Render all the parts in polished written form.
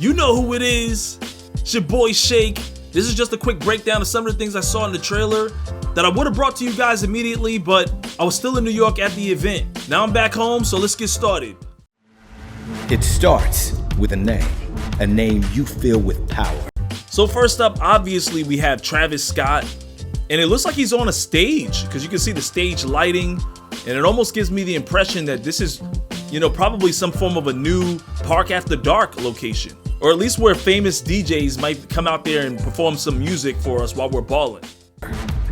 You know who it is. It's your boy Shake. This is just a quick breakdown of some of the things I saw in the trailer that I would have brought to you guys immediately, but I was still in New York at the event. Now I'm back home, so let's get started. It starts with a name you fill with power. So first up, obviously we have Travis Scott, and it looks like he's on a stage because you can see the stage lighting, and it almost gives me the impression that this is, probably some form of a new Park After Dark location, or at least where famous DJs might come out there and perform some music for us while we're balling.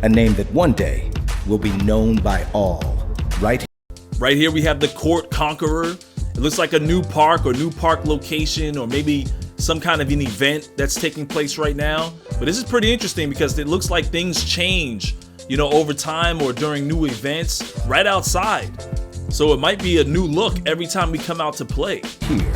A name that one day will be known by all. Right here we have the Court Conqueror. It looks like a new park or new park location, or maybe some kind of an event that's taking place right now. But this is pretty interesting because it looks like things change, over time or during new events right outside. So it might be a new look every time we come out to play. Here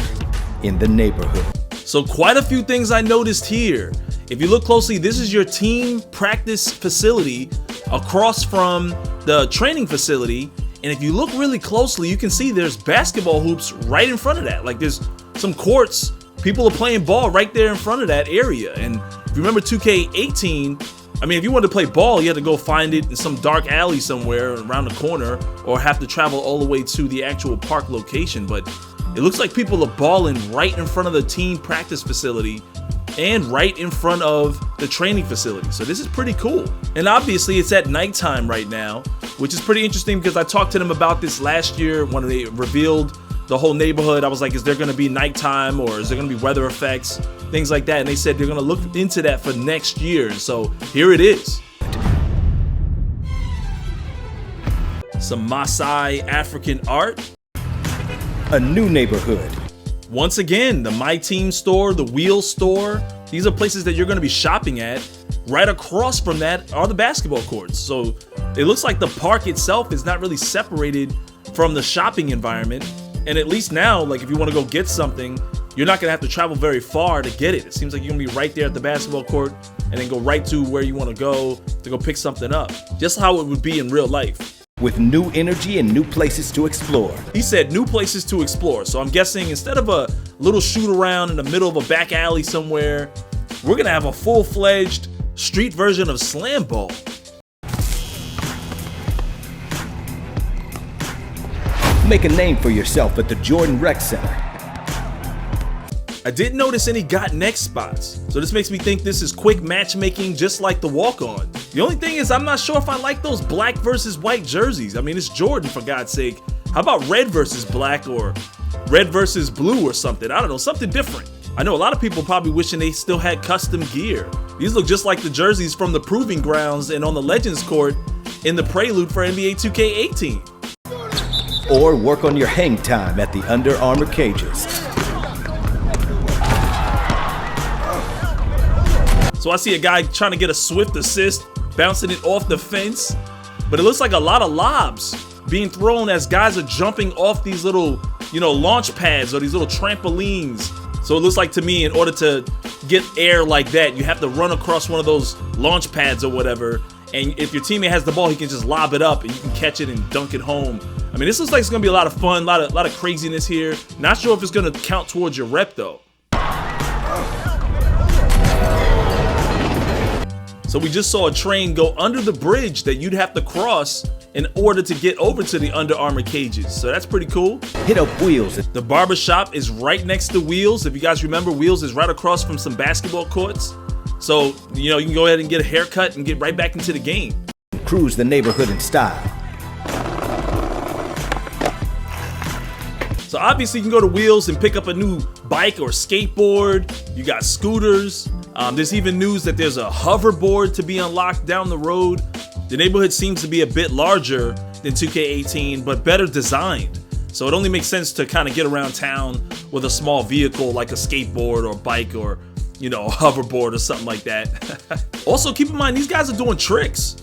in the neighborhood. So quite a few things I noticed here. If you look closely, this is your team practice facility across from the training facility. And if you look really closely, you can see there's basketball hoops right in front of that. Like there's some courts, people are playing ball right there in front of that area. And if you remember 2K18, if you wanted to play ball, you had to go find it in some dark alley somewhere around the corner, or have to travel all the way to the actual park location. But it looks like people are balling right in front of the team practice facility and right in front of the training facility. So this is pretty cool. And obviously it's at nighttime right now, which is pretty interesting because I talked to them about this last year when they revealed the whole neighborhood. I was like, is there gonna be nighttime, or is there gonna be weather effects, things like that? And they said they're gonna look into that for next year. And so here it is. Some Maasai African art. A new neighborhood. Once again, the My Team store, the Wheel store, these are places that you're going to be shopping at. Right across from that are the basketball courts. So it looks like the park itself is not really separated from the shopping environment. And at least now, like if you want to go get something, you're not going to have to travel very far to get it. It seems like you're going to be right there at the basketball court and then go right to where you want to go pick something up. Just how it would be in real life. With new energy and new places to explore. He said new places to explore. So I'm guessing instead of a little shoot around in the middle of a back alley somewhere, we're gonna have a full-fledged street version of slam ball. Make a name for yourself at the Jordan Rec Center. I didn't notice any got next spots, so this makes me think this is quick matchmaking just like the walk-on. The only thing is I'm not sure if I like those black versus white jerseys. It's Jordan, for God's sake. How about red versus black, or red versus blue or something? I don't know, something different. I know a lot of people probably wishing they still had custom gear. These look just like the jerseys from the Proving Grounds and on the Legends Court in the prelude for NBA 2K18. Or work on your hang time at the Under Armour cages. So I see a guy trying to get a swift assist, bouncing it off the fence, but it looks like a lot of lobs being thrown as guys are jumping off these little, launch pads or these little trampolines. So it looks like to me, in order to get air like that, you have to run across one of those launch pads or whatever. And if your teammate has the ball, he can just lob it up and you can catch it and dunk it home. This looks like it's gonna be a lot of fun, a lot of craziness here. Not sure if it's gonna count towards your rep though. So we just saw a train go under the bridge that you'd have to cross in order to get over to the Under Armour cages. So that's pretty cool. Hit up Wheels. The barber shop is right next to Wheels. If you guys remember, Wheels is right across from some basketball courts. So, you can go ahead and get a haircut and get right back into the game. Cruise the neighborhood in style. So obviously you can go to Wheels and pick up a new bike or skateboard. You got scooters. There's even news that there's a hoverboard to be unlocked down the road. The neighborhood seems to be a bit larger than 2K18, but better designed. So it only makes sense to kind of get around town with a small vehicle like a skateboard or bike or, a hoverboard or something like that. Also, keep in mind, these guys are doing tricks.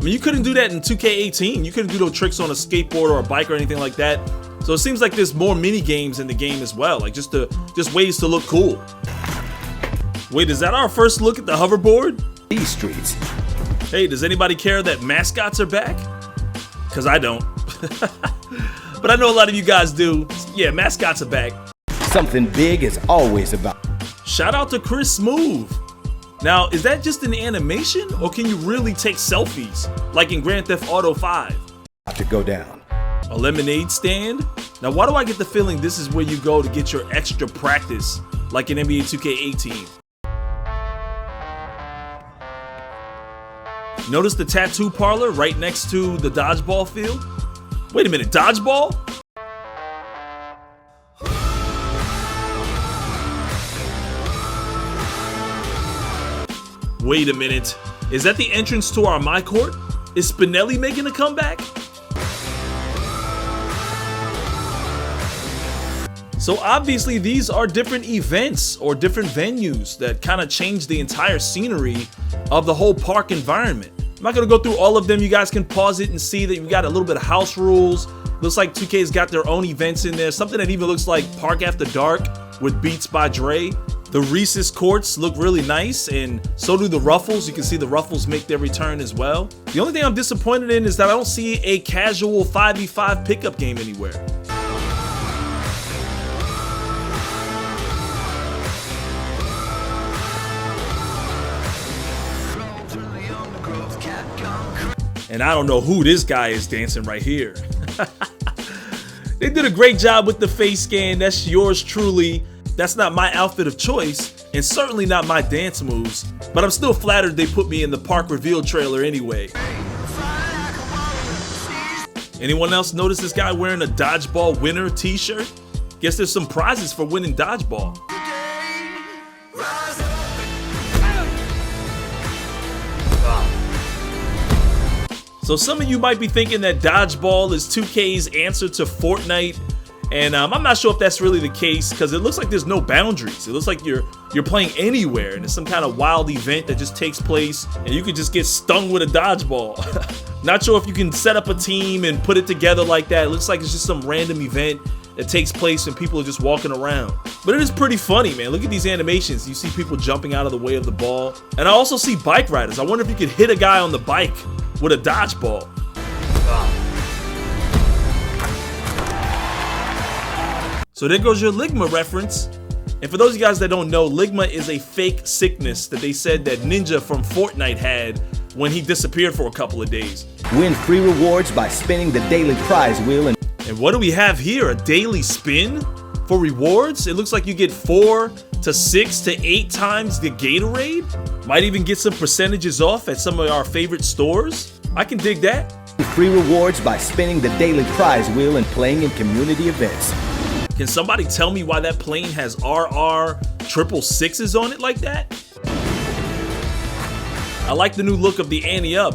You couldn't do that in 2K18. You couldn't do those tricks on a skateboard or a bike or anything like that. So it seems like there's more mini games in the game as well, like just ways to look cool. Wait, is that our first look at the hoverboard? These streets. Hey, does anybody care that Mascots are back? Because I don't. But I know a lot of you guys do. Yeah, Mascots are back. Something big is always about. Shout out to Chris Smooth. Now, is that just an animation, or can you really take selfies, like in Grand Theft Auto 5? To go down. A lemonade stand? Now, why do I get the feeling this is where you go to get your extra practice, like in NBA 2K18? Notice the tattoo parlor right next to the dodgeball field? Wait a minute, dodgeball? Wait a minute, is that the entrance to our My Court? Is Spinelli making a comeback? So obviously these are different events or different venues that kind of change the entire scenery of the whole park environment. I'm not gonna go through all of them. You guys can pause it and see that we got a little bit of house rules. Looks like 2K's got their own events in there. Something that even looks like Park After Dark with Beats by Dre. The Reese's courts look really nice, and so do the Ruffles. You can see the Ruffles make their return as well. The only thing I'm disappointed in is that I don't see a casual 5v5 pickup game anywhere. And I don't know who this guy is dancing right here. They did a great job with the face scan. That's yours truly. That's not my outfit of choice, and certainly not my dance moves, but I'm still flattered they put me in the park reveal trailer anyway. Anyone else notice this guy wearing a dodgeball winner t-shirt? Guess there's some prizes for winning dodgeball. So some of you might be thinking that dodgeball is 2K's answer to Fortnite, and I'm not sure if that's really the case, because it looks like there's no boundaries. It looks like you're playing anywhere, and it's some kind of wild event that just takes place, and you could just get stung with a dodgeball. Not sure if you can set up a team and put it together like that. It looks like it's just some random event that takes place and people are just walking around. But it is pretty funny, man. Look at these animations. You see people jumping out of the way of the ball. And I also see bike riders. I wonder if you could hit a guy on the bike with a dodgeball. So there goes your Ligma reference. And for those of you guys that don't know, Ligma is a fake sickness that they said that Ninja from Fortnite had when he disappeared for a couple of days. Win free rewards by spinning the daily prize wheel. And what do we have here? A daily spin for rewards? It looks like you get 4 to 6 to 8 times the Gatorade. Might even get some percentages off at some of our favorite stores. I can dig that. Free rewards by spinning the daily prize wheel and playing in community events. Can somebody tell me why that plane has RR 666s on it like that? I like the new look of the Ante Up.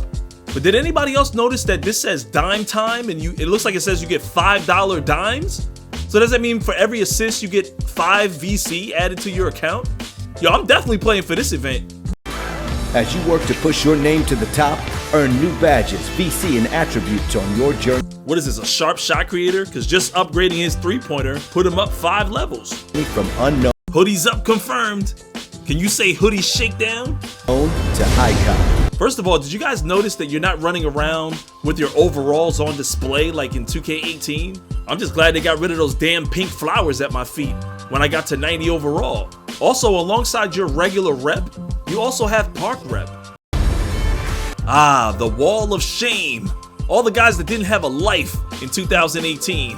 But did anybody else notice that this says dime time, and it looks like it says you get $5 dimes? So does that mean for every assist you get 5 VC added to your account? Yo, I'm definitely playing for this event. As you work to push your name to the top, earn new badges, VC, and attributes on your journey. What is this, a sharp shot creator? Because just upgrading his three-pointer put him up 5 levels. From unknown. Hoodies up confirmed. Can you say hoodie shakedown? To icon. First of all, did you guys notice that you're not running around with your overalls on display like in 2K18? I'm just glad they got rid of those damn pink flowers at my feet when I got to 90 overall. Also, alongside your regular rep, you also have park rep. Ah, the wall of shame. All the guys that didn't have a life in 2018.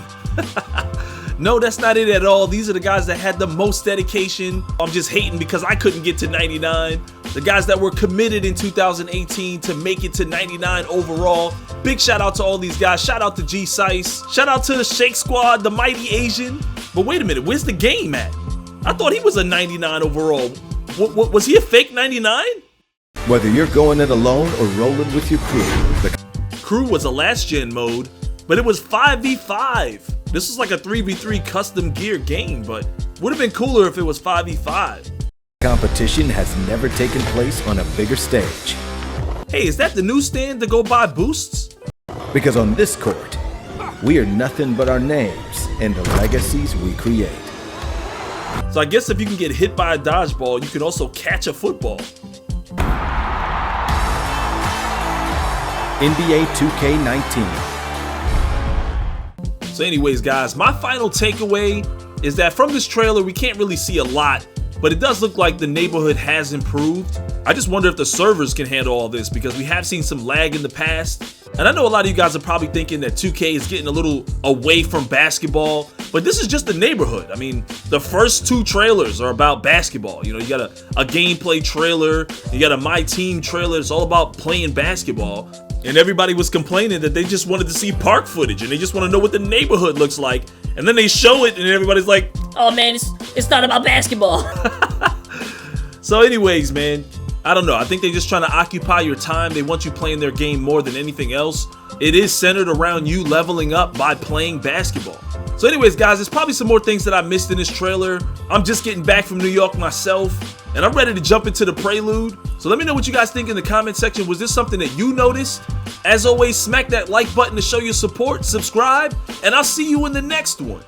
No, that's not it at all. These are the guys that had the most dedication. I'm just hating because I couldn't get to 99. The guys that were committed in 2018 to make it to 99 overall. Big shout out to all these guys. Shout out to G Sice. Shout out to the Shake Squad, the Mighty Asian. But wait a minute, where's the game at? I thought he was a 99 overall. Was he a fake 99? Whether you're going it alone or rolling with your crew. The crew was a last gen mode, but it was 5v5. This was like a 3v3 custom gear game, but would have been cooler if it was 5v5. Competition has never taken place on a bigger stage. Hey, is that the newsstand to go buy boosts? Because on this court, we are nothing but our names and the legacies we create. So I guess if you can get hit by a dodgeball, you can also catch a football. NBA 2K19. So anyways, guys, my final takeaway is that from this trailer, we can't really see a lot but it does look like the neighborhood has improved. I just wonder if the servers can handle all this, because we have seen some lag in the past. And I know a lot of you guys are probably thinking that 2K is getting a little away from basketball, but this is just the neighborhood. I mean, the first 2 trailers are about basketball. You know, you got a gameplay trailer, you got a My Team trailer. It's all about playing basketball. And everybody was complaining that they just wanted to see park footage and they just want to know what the neighborhood looks like. And then they show it and everybody's like, oh man, it's not about basketball. So anyways, man, I don't know. I think they're just trying to occupy your time. They want you playing their game more than anything else. It is centered around you leveling up by playing basketball. So anyways, guys, there's probably some more things that I missed in this trailer. I'm just getting back from New York myself, and I'm ready to jump into the prelude. So let me know what you guys think in the comment section. Was this something that you noticed? As always, smack that like button to show your support, subscribe, and I'll see you in the next one.